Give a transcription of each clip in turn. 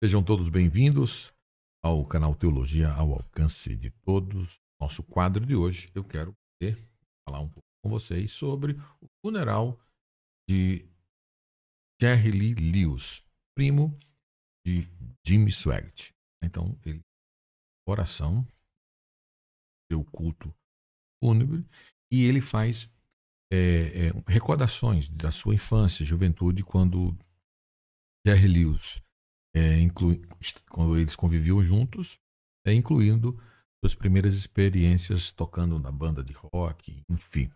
Sejam todos bem-vindos ao canal Teologia ao Alcance de Todos. Nosso quadro de hoje, eu quero falar um pouco com vocês sobre o funeral de Jerry Lee Lewis, primo de Jimmy Swaggart. Então, ele oração, seu culto fúnebre, e ele faz recordações da sua infância, juventude, quando Jerry Lewis quando eles conviviam juntos, incluindo suas primeiras experiências tocando na banda de rock, enfim.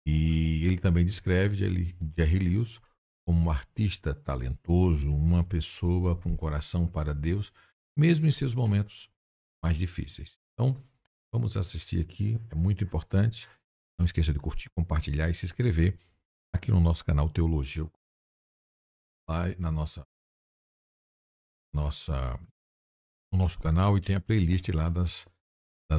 E ele também descreve Jerry Lewis como um artista talentoso, uma pessoa com coração para Deus, mesmo em seus momentos mais difíceis. Então, vamos assistir aqui, é muito importante. Não esqueça de curtir, compartilhar e se inscrever aqui no nosso canal Teologia, lá na no nosso canal, e tem a playlist lá das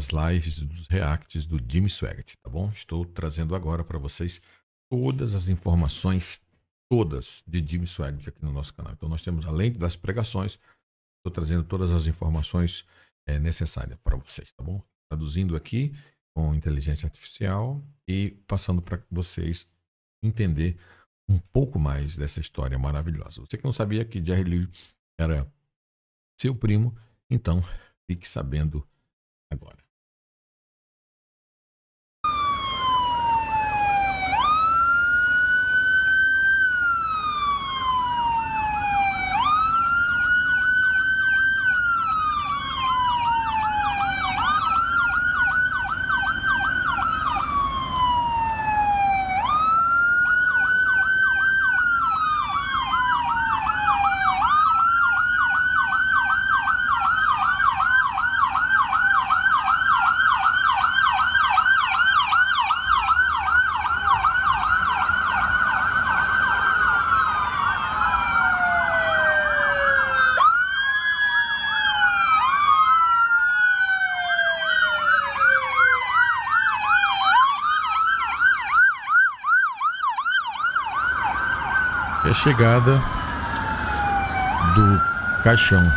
lives, dos reacts do Jimmy Swaggart, tá bom? Estou trazendo agora para vocês todas as informações, todas de Jimmy Swaggart aqui no nosso canal. Então nós temos, além das pregações, estou trazendo todas as informações necessárias para vocês, tá bom? Traduzindo aqui com inteligência artificial e passando para vocês entender um pouco mais dessa história maravilhosa. Você que não sabia que Jerry Lee era seu primo, então fique sabendo agora. É a chegada do caixão.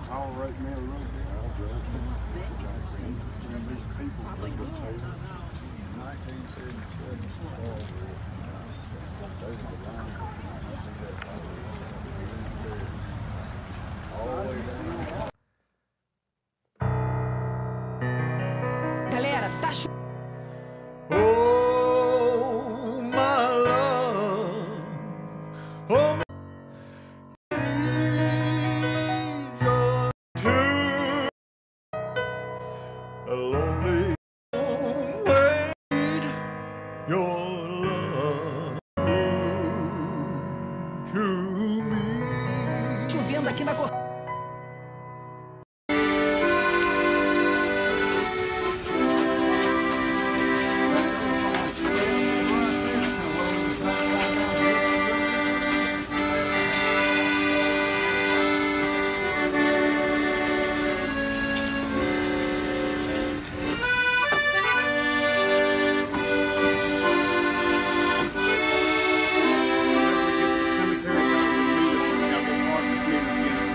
Tolerate me a little bit. And these people from the table, 1977 those are the lines. All the way down. Galera, tá Oh, my love. Oh, a lonely wait your love to me. chovendo aqui na cor.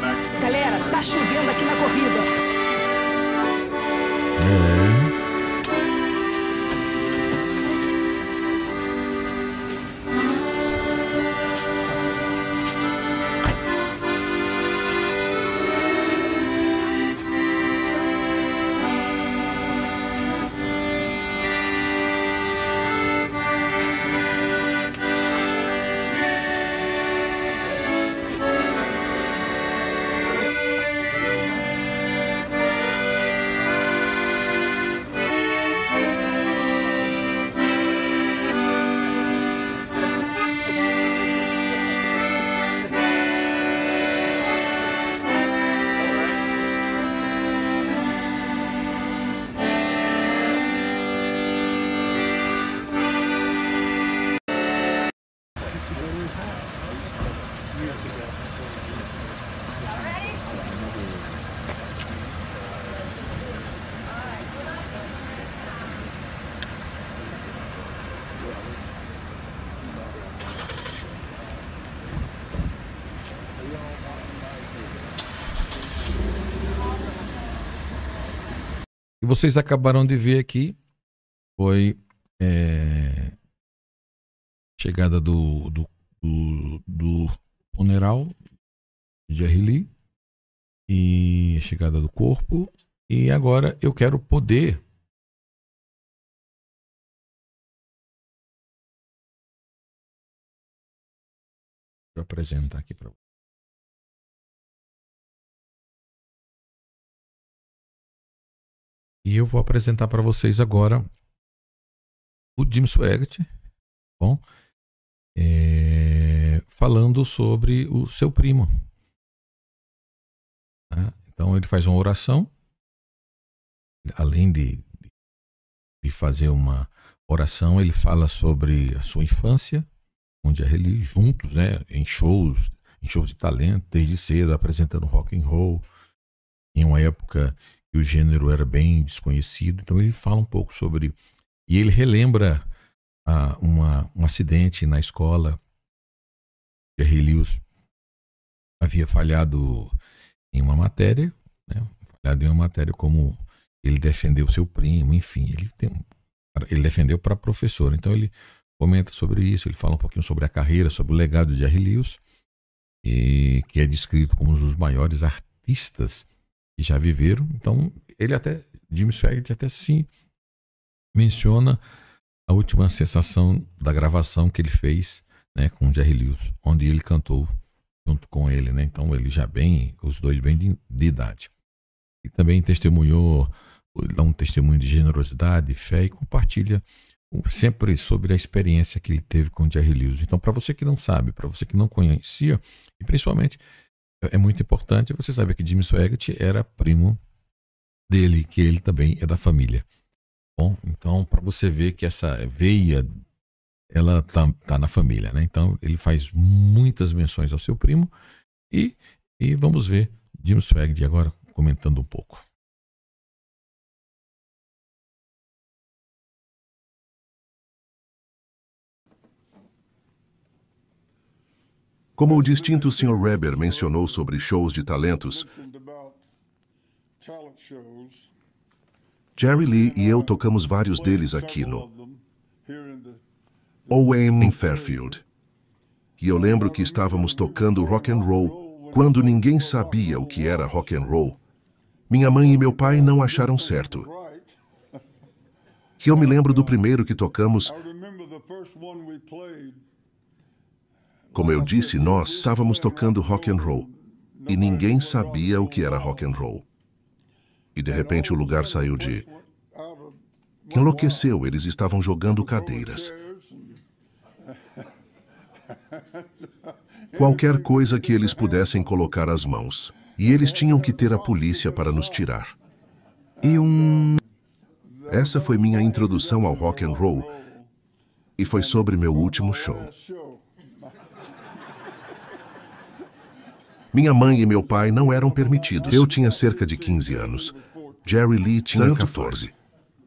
Back E vocês acabaram de ver aqui, foi chegada do funeral de Jerry Lee e a chegada do corpo. E agora eu quero poder apresentar aqui para vocês. E eu vou apresentar para vocês agora o Jim Swaggart, bom, falando sobre o seu primo. Tá? Então ele faz uma oração, além de fazer uma oração, ele fala sobre a sua infância, onde a Jerry Lee juntos, né, em shows de talento, desde cedo, apresentando rock and roll, em uma época que o gênero era bem desconhecido. Então ele fala um pouco sobre... E ele relembra um acidente na escola. Jerry Lee havia falhado em uma matéria, né, como ele defendeu seu primo, enfim, ele defendeu para professor. Então ele comenta sobre isso, ele fala um pouquinho sobre a carreira, sobre o legado de Jerry Lee, que é descrito como um dos maiores artistas que já viveram. Então Jim Swaggart até se menciona a última sensação da gravação que ele fez, né, com Jerry Lee, onde ele cantou junto com ele, né? Então ele já os dois bem de idade. E também dá um testemunho de generosidade, fé, e compartilha sempre sobre a experiência que ele teve com Jerry Lee. Então, para você que não sabe, para você que não conhecia, e principalmente é muito importante você saber que Jim Swaggart era primo dele, que ele também é da família. Bom, então para você ver que essa veia, ela tá na família, né? Então ele faz muitas menções ao seu primo e vamos ver Jim Swaggart agora comentando um pouco. Como o distinto Sr. Reber mencionou sobre shows de talentos, Jerry Lee e eu tocamos vários deles aqui no OM em Fairfield. E eu lembro que estávamos tocando rock and roll quando ninguém sabia o que era rock and roll. Minha mãe e meu pai não acharam certo. Que eu me lembro do primeiro que tocamos. Como eu disse, nós estávamos tocando rock and roll e ninguém sabia o que era rock and roll. E de repente o lugar saiu de... Enlouqueceu, eles estavam jogando cadeiras. Qualquer coisa que eles pudessem colocar as mãos. E eles tinham que ter a polícia para nos tirar. Essa foi minha introdução ao rock and roll e foi sobre meu último show. Minha mãe e meu pai não eram permitidos. Eu tinha cerca de 15 anos. Jerry Lee tinha 14.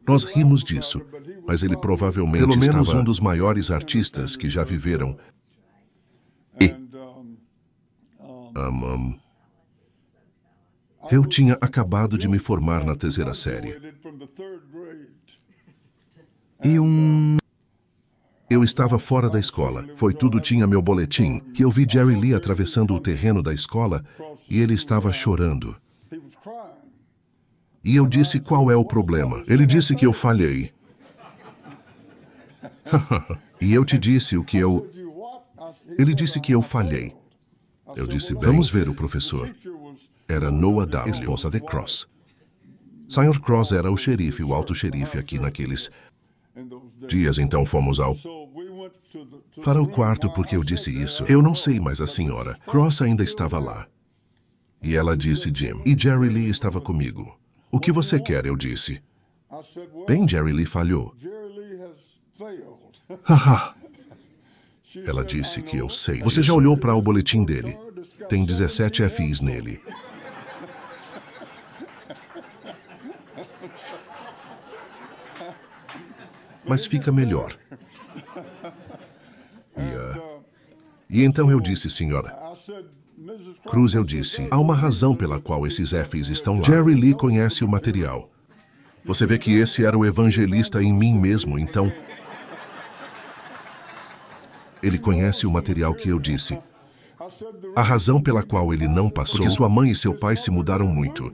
Nós rimos disso, mas ele provavelmente pelo menos um dos maiores artistas que já viveram. Eu tinha acabado de me formar na terceira série. Eu estava fora da escola. Foi tudo, tinha meu boletim. Que eu vi Jerry Lee atravessando o terreno da escola e ele estava chorando. E eu disse, qual é o problema? Ele disse que eu falhei. E eu te disse o que eu... Ele disse que eu falhei. Eu disse, bem, vamos ver o professor. Era Noah W., esposa de Cross. Sr. Cross era o xerife, o alto xerife aqui naqueles dias. Então fomos para o quarto porque eu disse isso. Eu não sei, mas a senhora Cross ainda estava lá. E ela disse, Jim, e Jerry Lee estava comigo. O que você quer? Eu disse. Bem, Jerry Lee falhou. Haha. Ela disse que eu sei. Você já olhou para o boletim dele? Tem 17 FIs nele. Mas fica melhor. E então eu disse, senhora Cruz, eu disse, há uma razão pela qual esses Fs estão lá. Jerry Lee conhece o material. Você vê que esse era o evangelista em mim mesmo, então... Ele conhece o material que eu disse. A razão pela qual ele não passou, porque sua mãe e seu pai se mudaram muito.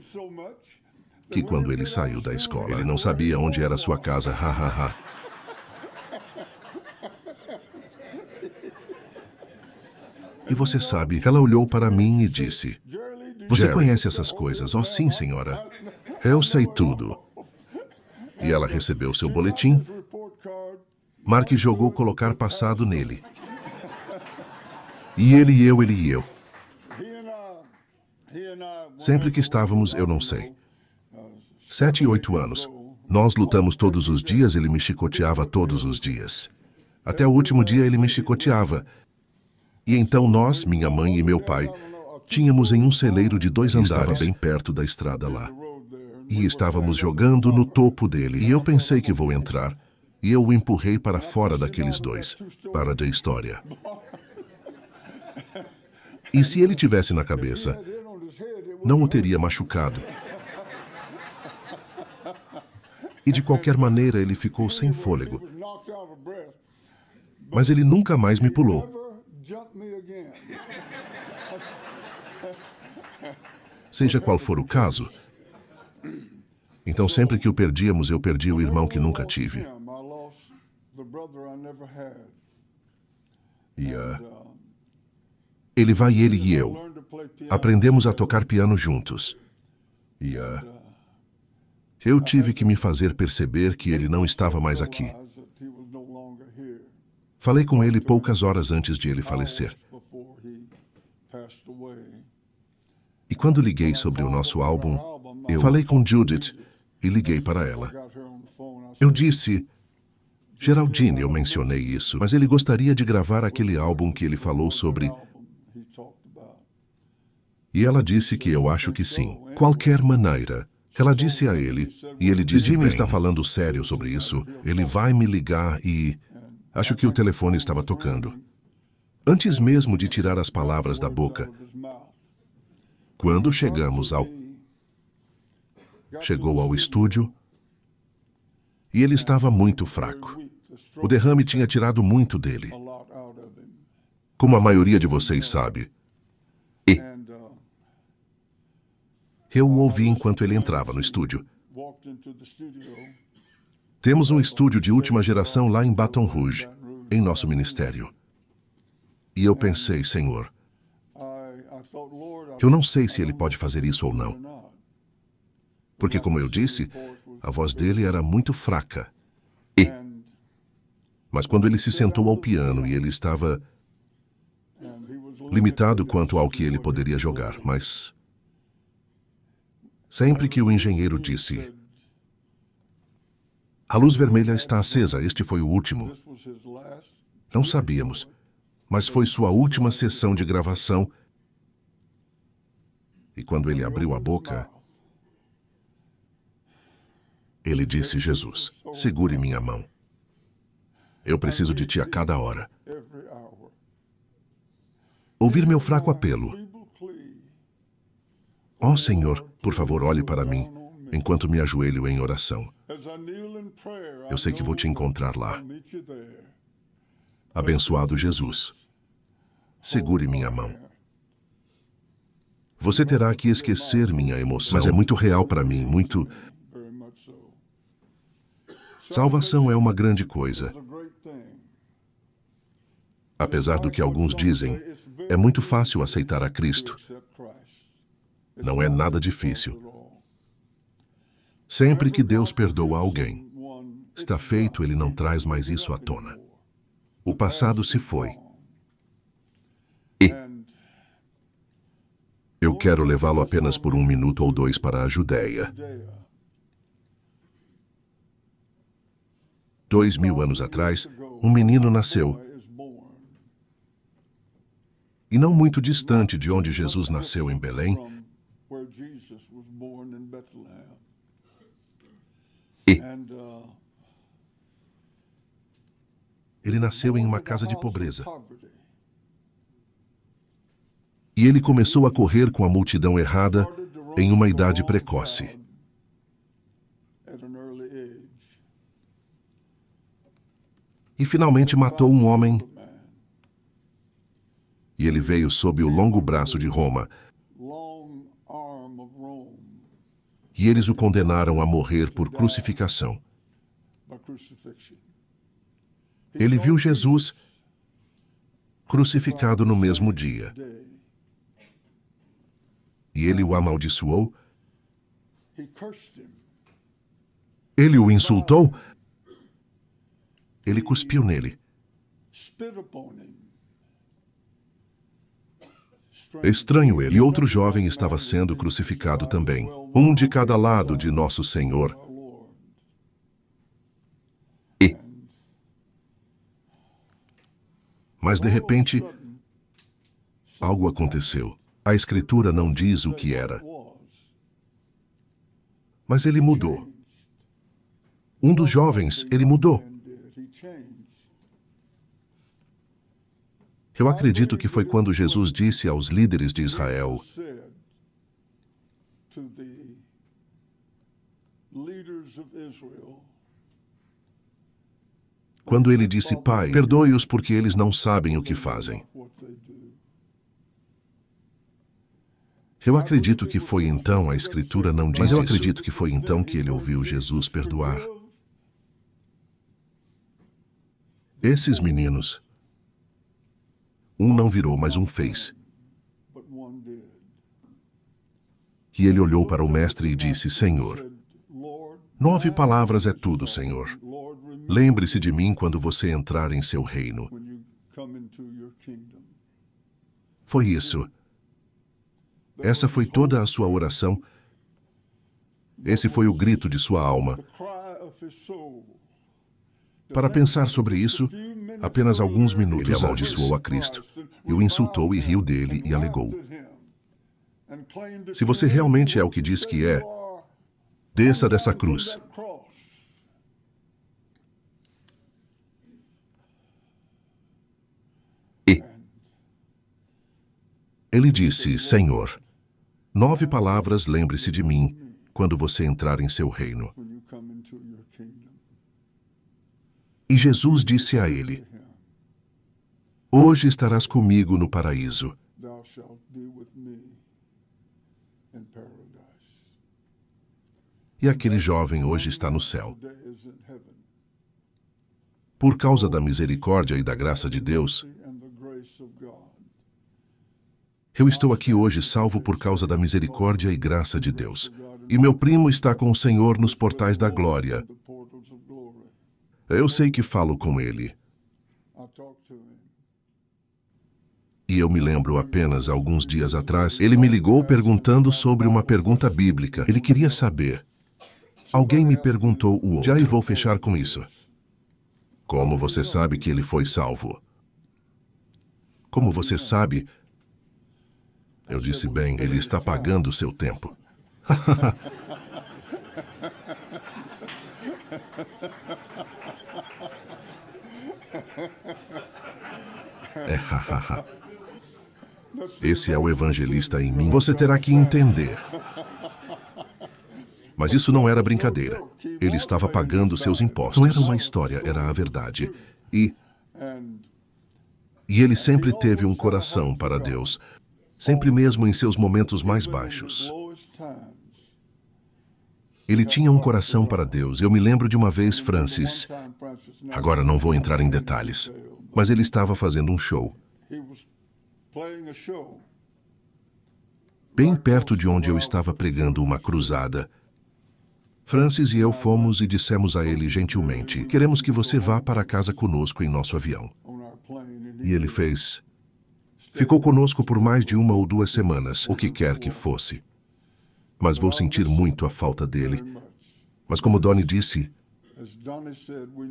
Que quando ele saiu da escola, ele não sabia onde era sua casa, hahaha. E você sabe, ela olhou para mim e disse, você conhece essas coisas? Oh, sim, senhora. Eu sei tudo. E ela recebeu seu boletim. Mark jogou colocar passado nele. E ele e eu. Sempre que estávamos, eu não sei. 7 e 8 anos. Nós lutamos todos os dias, ele me chicoteava todos os dias. Até o último dia ele me chicoteava. E então nós, minha mãe e meu pai, tínhamos em um celeiro de 2 andares. Estava bem perto da estrada lá. E estávamos jogando no topo dele. E eu pensei que vou entrar. E eu o empurrei para fora daqueles 2. Para de história. E se ele tivesse na cabeça, não o teria machucado. E de qualquer maneira ele ficou sem fôlego. Mas ele nunca mais me pulou. Seja qual for o caso. Então sempre que o perdíamos, eu perdi o irmão que nunca tive. E ele e eu aprendemos a tocar piano juntos. E eu tive que me fazer perceber que ele não estava mais aqui. Falei com ele poucas horas antes de ele falecer. E quando liguei sobre o nosso álbum, eu falei com Judith e liguei para ela. Eu disse, Geraldine, eu mencionei isso, mas ele gostaria de gravar aquele álbum que ele falou sobre. E ela disse que eu acho que sim. Qualquer maneira. Ela disse a ele, e ele disse, Jimmy está falando sério sobre isso, ele vai me ligar e... Acho que o telefone estava tocando. Antes mesmo de tirar as palavras da boca, quando chegou ao estúdio, e ele estava muito fraco. O derrame tinha tirado muito dele. Como a maioria de vocês sabe. Eu o ouvi enquanto ele entrava no estúdio. Temos um estúdio de última geração lá em Baton Rouge, em nosso ministério. E eu pensei, Senhor, eu não sei se ele pode fazer isso ou não. Porque, como eu disse, a voz dele era muito fraca. Mas quando ele se sentou ao piano e ele estava limitado quanto ao que ele poderia jogar, mas sempre que o engenheiro disse, a luz vermelha está acesa, este foi o último. Não sabíamos, mas foi sua última sessão de gravação. E quando ele abriu a boca, ele disse, Jesus, segure minha mão. Eu preciso de ti a cada hora. Ouvir meu fraco apelo. Ó Senhor, por favor, olhe para mim, enquanto me ajoelho em oração. Eu sei que vou te encontrar lá. Abençoado Jesus, segure minha mão. Você terá que esquecer minha emoção, mas é muito real para mim, muito... Salvação é uma grande coisa. Apesar do que alguns dizem, é muito fácil aceitar a Cristo. Não é nada difícil. Sempre que Deus perdoa alguém, está feito, ele não traz mais isso à tona. O passado se foi. E eu quero levá-lo apenas por 1 minuto ou 2 para a Judéia. 2000 anos atrás, um menino nasceu. E não muito distante de onde Jesus nasceu, em Belém. E ele nasceu em uma casa de pobreza. E ele começou a correr com a multidão errada em uma idade precoce. e finalmente matou um homem. E ele veio sob o longo braço de Roma, e eles o condenaram a morrer por crucificação. Ele viu Jesus crucificado no mesmo dia. E ele o amaldiçoou. Ele o insultou. Ele cuspiu nele. Estranho ele. E outro jovem estava sendo crucificado também, um de cada lado de nosso Senhor. Mas de repente, algo aconteceu. A Escritura não diz o que era. Mas ele mudou. Um dos jovens, ele mudou. Eu acredito que foi quando Jesus disse aos líderes de Israel: quando ele disse: Pai, perdoe-os porque eles não sabem o que fazem. Eu acredito que foi então, a Escritura não diz isso, mas eu acredito que foi então que ele ouviu Jesus perdoar. Esses meninos, um não virou, mas um fez. E ele olhou para o mestre e disse: Senhor, 9 palavras é tudo, Senhor. Lembre-se de mim quando você entrar em seu reino. Foi isso. Essa foi toda a sua oração. Esse foi o grito de sua alma. Para pensar sobre isso, apenas alguns minutos ele amaldiçoou a Cristo, e o insultou e riu dele e alegou: se você realmente é o que diz que é, desça dessa cruz. E ele disse: Senhor, 9 palavras, lembre-se de mim quando você entrar em seu reino. E Jesus disse a ele: hoje estarás comigo no paraíso. E aquele jovem hoje está no céu. Por causa da misericórdia e da graça de Deus, eu estou aqui hoje salvo por causa da misericórdia e graça de Deus. E meu primo está com o Senhor nos portais da glória. Eu sei que falo com ele. E eu me lembro apenas, alguns dias atrás, ele me ligou perguntando sobre uma pergunta bíblica. Ele queria saber. Alguém me perguntou o outro. Já eu vou fechar com isso. Como você sabe que ele foi salvo? Como você sabe? Eu disse: bem, ele está pagando o seu tempo. Esse é o evangelista em mim. Você terá que entender. Mas isso não era brincadeira. Ele estava pagando seus impostos. Não era uma história, era a verdade. E ele sempre teve um coração para Deus. Sempre mesmo em seus momentos mais baixos. Ele tinha um coração para Deus. Eu me lembro de uma vez, Francis, agora não vou entrar em detalhes, mas ele estava fazendo um show. Bem perto de onde eu estava pregando uma cruzada. Francis e eu fomos e dissemos a ele gentilmente: queremos que você vá para casa conosco em nosso avião. E ele fez. Ficou conosco por mais de 1 ou 2 semanas, o que quer que fosse. Mas vou sentir muito a falta dele. Mas como Donnie disse,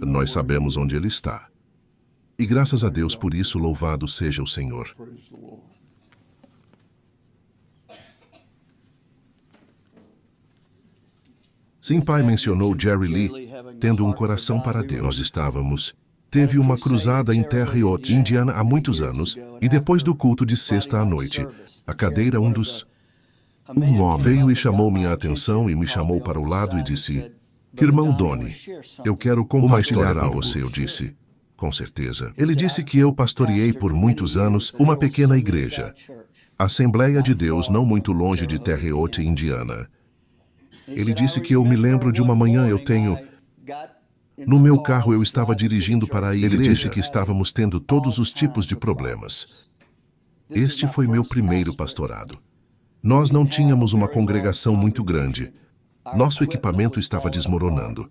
nós sabemos onde ele está. E graças a Deus por isso, louvado seja o Senhor. Sim, pai mencionou Jerry Lee tendo um coração para Deus. Nós estávamos... Teve uma cruzada em Terre Haute, Indiana, há muitos anos, e depois do culto de sexta à noite, a cadeira um homem veio e chamou minha atenção e me chamou para o lado e disse: Irmão Donnie, eu quero compartilhar com você, eu disse. Com certeza. Ele disse que eu pastoreei por muitos anos uma pequena igreja, Assembleia de Deus, não muito longe de Terre Haute, Indiana. Ele disse que eu me lembro de uma manhã no meu carro eu estava dirigindo para a igreja. Ele disse que estávamos tendo todos os tipos de problemas. Este foi meu primeiro pastorado. Nós não tínhamos uma congregação muito grande. Nosso equipamento estava desmoronando.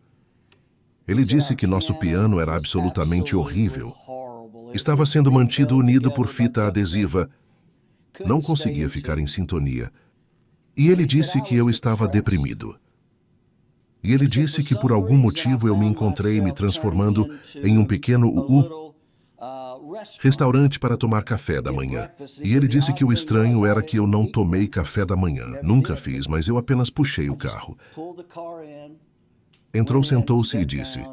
Ele disse que nosso piano era absolutamente horrível. Estava sendo mantido unido por fita adesiva. Não conseguia ficar em sintonia. E ele disse que eu estava deprimido. E ele disse que por algum motivo eu me encontrei me transformando em um pequeno restaurante para tomar café da manhã. E ele disse que o estranho era que eu não tomei café da manhã. Nunca fiz, mas eu apenas puxei o carro. Entrou, sentou-se e disse: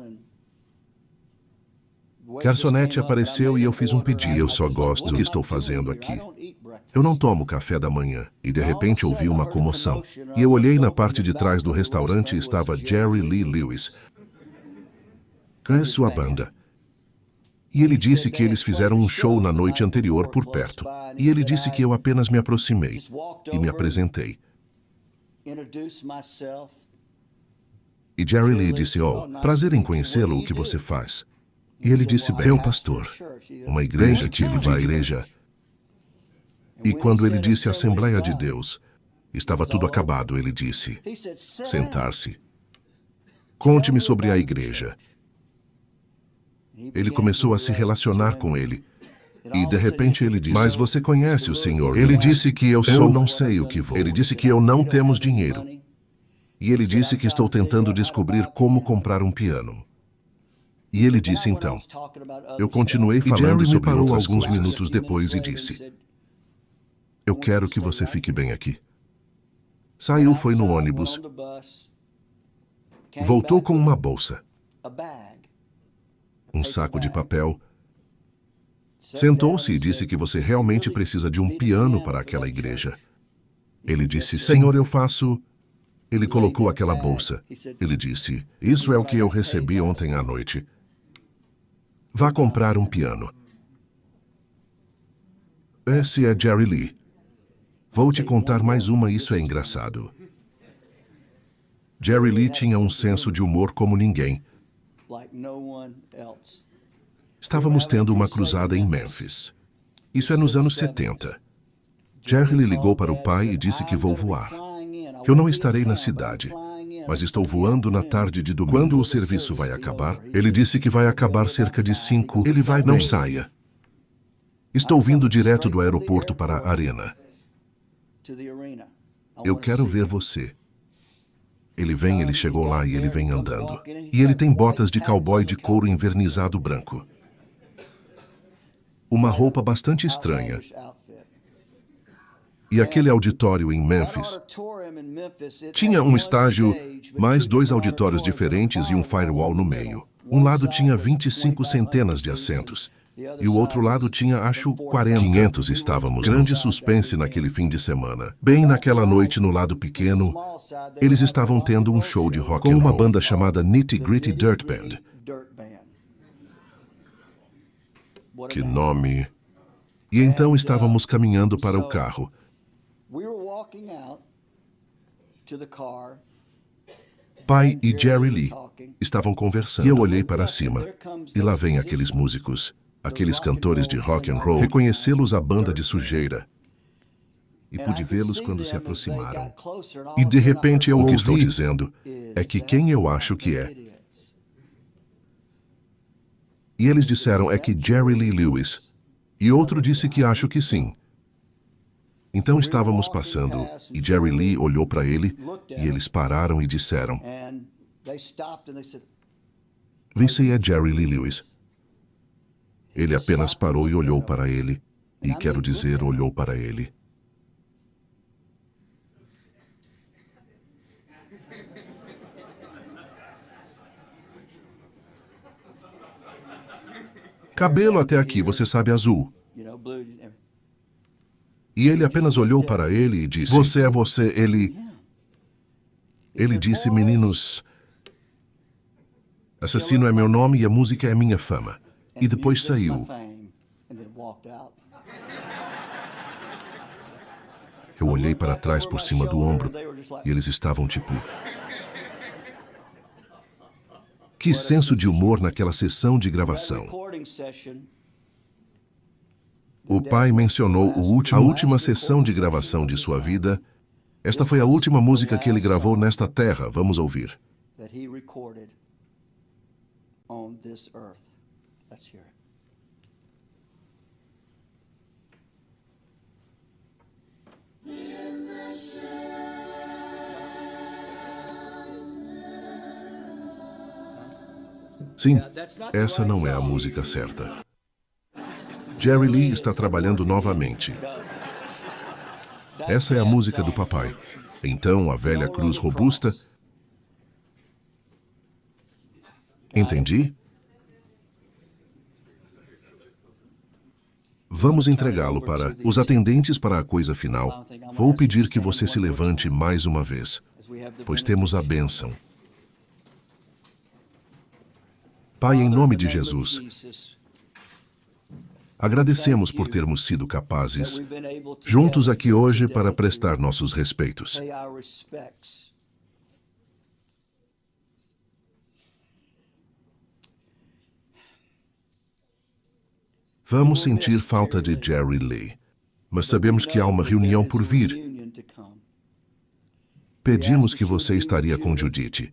garçonete apareceu e eu fiz um pedido. Eu só gosto do que estou fazendo aqui. Eu não tomo café da manhã. E de repente ouvi uma comoção. E eu olhei na parte de trás do restaurante e estava Jerry Lee Lewis. Conheço a banda. E ele disse que eles fizeram um show na noite anterior por perto. E ele disse que eu apenas me aproximei e me apresentei. E Jerry Lee disse: oh, prazer em conhecê-lo, o que você faz? E ele disse: bem, um pastor, uma igreja, tive uma igreja. E quando ele disse Assembleia de Deus, estava tudo acabado. Ele disse: sentar-se. Conte-me sobre a igreja. Ele começou a se relacionar com ele. E de repente ele disse: mas você conhece o Senhor? Ele disse que eu não sei o que vou. Ele disse que eu não temos dinheiro. E ele disse que estou tentando descobrir como comprar um piano. E ele disse então. Eu continuei falando sobre outras coisas. Alguns minutos depois e disse: eu quero que você fique bem aqui. Saiu, foi no ônibus. Voltou com uma bolsa. Um saco de papel. Sentou-se e disse que você realmente precisa de um piano para aquela igreja. Ele disse: Senhor, eu faço... Ele colocou aquela bolsa. Ele disse: isso é o que eu recebi ontem à noite. Vá comprar um piano. Esse é Jerry Lee. Vou te contar mais uma, isso é engraçado. Jerry Lee tinha um senso de humor como ninguém. Estávamos tendo uma cruzada em Memphis. Isso é nos anos 70. Jerry Lee ligou para o pai e disse que vou voar. Eu não estarei na cidade, mas estou voando na tarde de domingo. Quando o serviço vai acabar? Ele disse que vai acabar cerca de 5. Ele vai, não saia. Estou vindo direto do aeroporto para a arena. Eu quero ver você. Ele chegou lá e ele vem andando. E ele tem botas de cowboy de couro envernizado branco. Uma roupa bastante estranha. E aquele auditório em Memphis tinha um estágio, mais 2 auditórios diferentes e um firewall no meio. Um lado tinha 25 centenas de assentos. E o outro lado tinha, acho, 40. 500 estávamos. Grande suspense naquele fim de semana. Bem naquela noite, no lado pequeno, eles estavam tendo um show de rock com uma banda chamada Nitty Gritty Dirt Band. Que nome! E então estávamos caminhando para o carro. Pai e Jerry Lee estavam conversando. E eu olhei para cima. E lá vem aqueles músicos, aqueles cantores de rock and roll. Reconhecê-los a banda de sujeira. E pude vê-los quando se aproximaram. E de repente eu ouvi. O que estou dizendo é que quem eu acho que é. E eles disseram é que Jerry Lee Lewis. E outro disse que acho que sim. Então estávamos passando e Jerry Lee olhou para ele e eles pararam e disseram: "Você é Jerry Lee Lewis." Ele apenas parou e olhou para ele. E quero dizer, olhou para ele. Cabelo até aqui, você sabe, azul. E ele apenas olhou para ele e disse: "Você é você." Ele disse: "Meninos, assassino é meu nome e a música é minha fama." e depois saiu. Eu olhei para trás por cima do ombro e eles estavam tipo... Que senso de humor naquela sessão de gravação. O pai mencionou a última sessão de gravação de sua vida. Esta foi a última música que ele gravou nesta terra. Vamos ouvir. Sim, essa não é a música certa. Jerry Lee está trabalhando novamente. Essa é a música do papai. Então, a velha cruz robusta... Entendi? Vamos entregá-lo para os atendentes para a coisa final. Vou pedir que você se levante mais uma vez, pois temos a bênção. Pai, em nome de Jesus, agradecemos por termos sido capazes, juntos aqui hoje, para prestar nossos respeitos. Vamos sentir falta de Jerry Lee, mas sabemos que há uma reunião por vir. Pedimos que você estaria com Judith.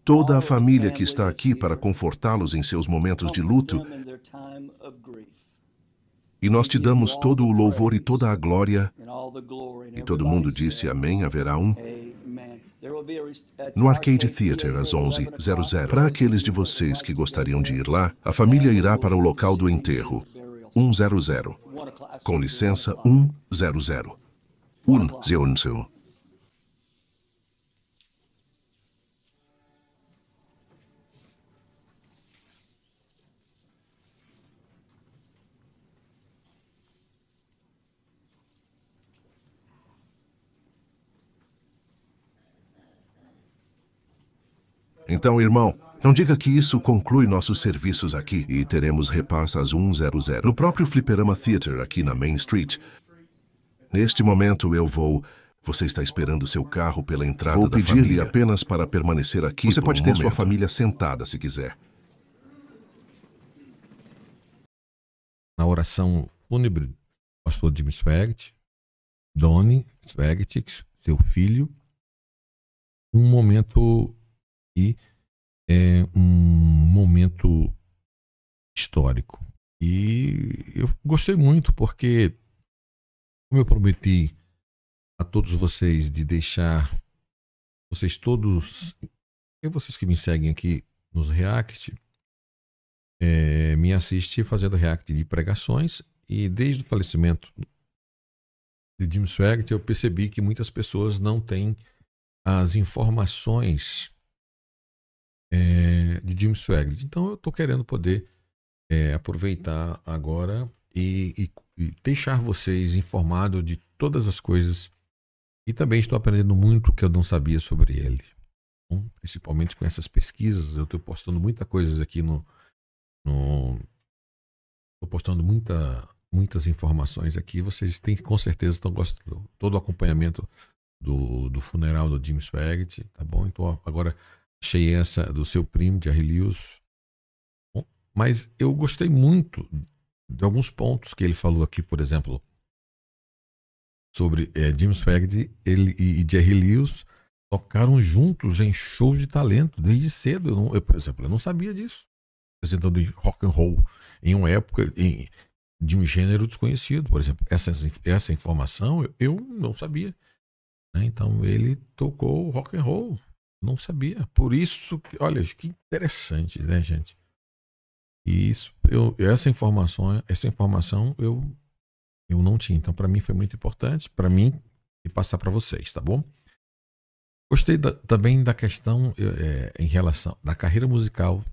Toda a família que está aqui para confortá-los em seus momentos de luto. E nós te damos todo o louvor e toda a glória. E todo mundo disse amém. Haverá um no Arcade Theater às 11h00. Para aqueles de vocês que gostariam de ir lá, a família irá para o local do enterro, 100. Com licença, 100. 100. Então, irmão, não diga que isso conclui nossos serviços aqui e teremos repasse às 100 no próprio Fliperama Theater aqui na Main Street. Neste momento eu vou... Você está esperando seu carro pela entrada da família. Vou pedir-lhe apenas para permanecer aqui. Você pode ter sua família sentada se quiser. Na oração fúnebre, o pastor Jim Swaggart, Donnie Swaggart, seu filho, um momento... E é um momento histórico. E eu gostei muito porque, como eu prometi a todos vocês de deixar vocês todos, e vocês que me seguem aqui nos react, me assiste fazendo react de pregações, e desde o falecimento de Jim Swaggart eu percebi que muitas pessoas não têm as informações de Jim Swaggart. Então eu estou querendo poder aproveitar agora e deixar vocês informados de todas as coisas, e também estou aprendendo muito que eu não sabia sobre ele. Então, principalmente com essas pesquisas, eu estou postando muita coisa aqui estou postando muitas informações aqui. Vocês com certeza estão gostando. Todo o acompanhamento do funeral do Jim Swaggart, tá bom? Então agora achei essa do seu primo, Jerry Lewis. Bom, mas eu gostei muito de alguns pontos que ele falou aqui, por exemplo, sobre Jim Swaggart e Jerry Lewis tocaram juntos em shows de talento desde cedo. Por exemplo, eu não sabia disso. Apresentando rock and roll em uma época de um gênero desconhecido. Por exemplo, essa informação eu não sabia. Né? Então ele tocou rock and roll. Não sabia. Por isso, olha, que interessante, né, gente? E isso, essa informação eu não tinha. Então, para mim foi muito importante, para mim, e passar para vocês, tá bom? Gostei também da questão em relação da carreira musical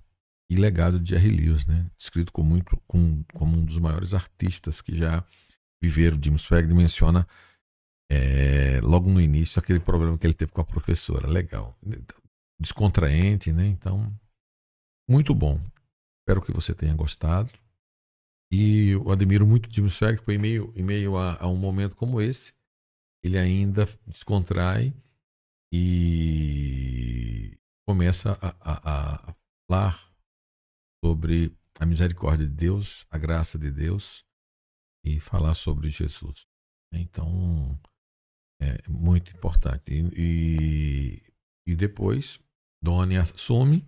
e legado de Jerry Lewis, né? Escrito como um dos maiores artistas que já viveram. Jim Swaggart menciona logo no início aquele problema que ele teve com a professora. Legal, descontraente, né? Então, muito bom. Espero que você tenha gostado. E eu admiro muito o Jim Swaggart, porque em meio a um momento como esse, ele ainda descontrai e começa a falar sobre a misericórdia de Deus, a graça de Deus e falar sobre Jesus. Então, é muito importante. E depois, Donnie assume,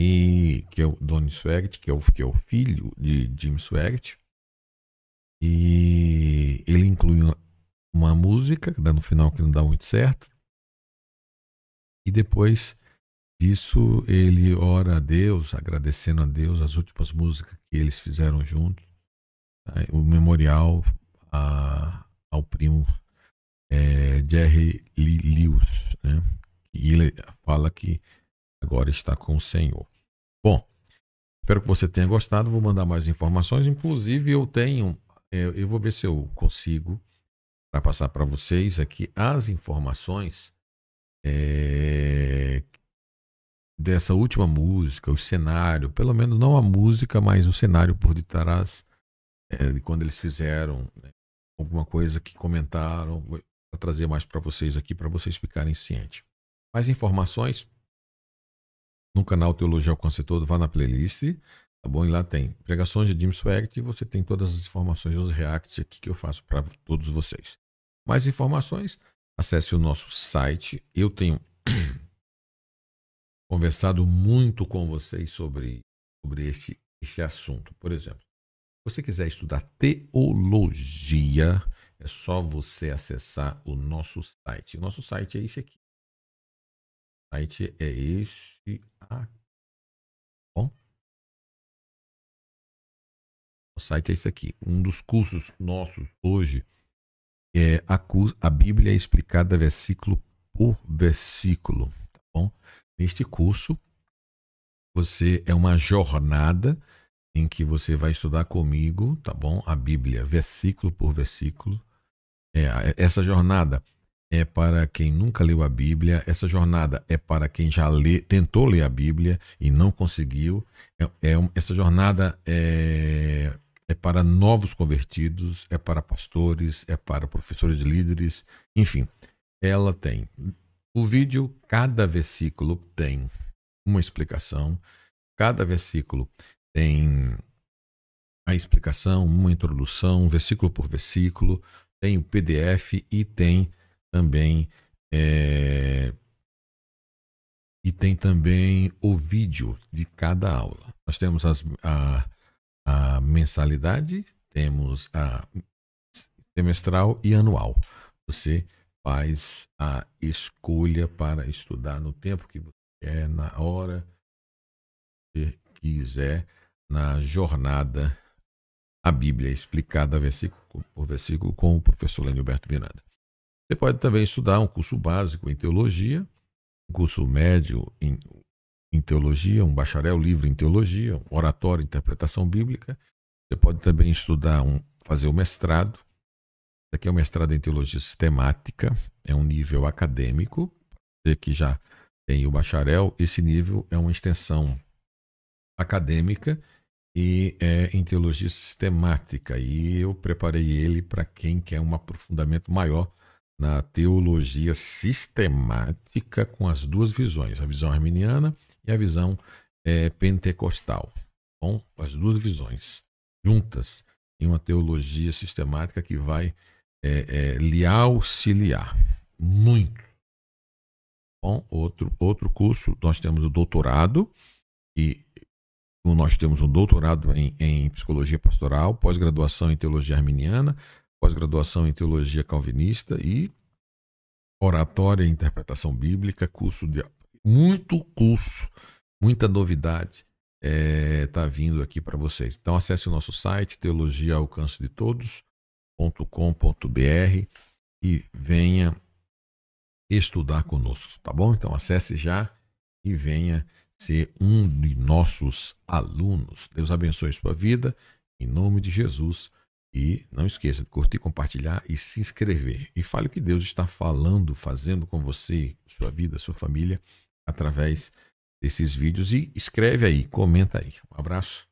e que é o Donnie Swaggart, que é o filho de Jim Swaggart, e ele inclui uma música que dá no final que não dá muito certo, e depois disso ele ora a Deus, agradecendo a Deus as últimas músicas que eles fizeram juntos, tá? O memorial ao primo Jerry Lee Lewis, né? E ele fala que agora está com o Senhor. Bom, espero que você tenha gostado. Vou mandar mais informações. Inclusive, eu vou ver se eu consigo para passar para vocês aqui as informações dessa última música, o cenário, pelo menos não a música, mas o cenário por detrás de quando eles fizeram, né, alguma coisa que comentaram, para trazer mais para vocês aqui, para vocês ficarem cientes. Mais informações no canal Teologia Alcance Todo, vá na playlist, tá bom? E lá tem pregações de Jim Swaggart e você tem todas as informações, os reacts aqui que eu faço para todos vocês. Mais informações, acesse o nosso site. Eu tenho conversado muito com vocês sobre este assunto. Por exemplo, se você quiser estudar teologia, é só você acessar o nosso site. O nosso site é esse aqui. O site é esse aqui. Bom, o site é esse aqui. Um dos cursos nossos hoje é a Bíblia explicada versículo por versículo. Tá bom? Neste curso, é uma jornada em que você vai estudar comigo, tá bom? A Bíblia, versículo por versículo. Essa jornada é para quem nunca leu a Bíblia. Essa jornada é para quem já tentou ler a Bíblia e não conseguiu. Essa jornada é para novos convertidos, é para pastores, é para professores de líderes, enfim. Ela tem o vídeo, cada versículo tem uma explicação, cada versículo tem a explicação, uma introdução, versículo por versículo, tem o PDF e tem também o vídeo de cada aula. Nós temos a mensalidade, temos a semestral e anual. Você faz a escolha para estudar no tempo que você quer, na hora que você quiser, na jornada, a Bíblia explicada versículo por versículo com o professor Lenilberto Miranda. Você pode também estudar um curso básico em teologia, um curso médio em teologia, um bacharel livre em teologia, um oratório, interpretação bíblica. Você pode também estudar, fazer o mestrado. Isso aqui é um mestrado em teologia sistemática, é um nível acadêmico. Você que já tem o bacharel, esse nível é uma extensão acadêmica e é em teologia sistemática. E eu preparei ele para quem quer um aprofundamento maior na teologia sistemática, com as duas visões, a visão arminiana e a visão pentecostal. Bom, as duas visões juntas em uma teologia sistemática que vai lhe auxiliar muito. Bom, outro curso, nós temos o doutorado, e nós temos um doutorado em psicologia pastoral, pós-graduação em teologia arminiana, pós-graduação em teologia calvinista e oratória e interpretação bíblica, muita novidade está vindo aqui para vocês. Então acesse o nosso site teologiaalcancedetodos.com.br e venha estudar conosco, tá bom? Então acesse já e venha ser um de nossos alunos. Deus abençoe sua vida, em nome de Jesus. E não esqueça de curtir, compartilhar e se inscrever. E fale o que Deus está falando, fazendo com você, sua vida, sua família, através desses vídeos e escreve aí, comenta aí. Um abraço.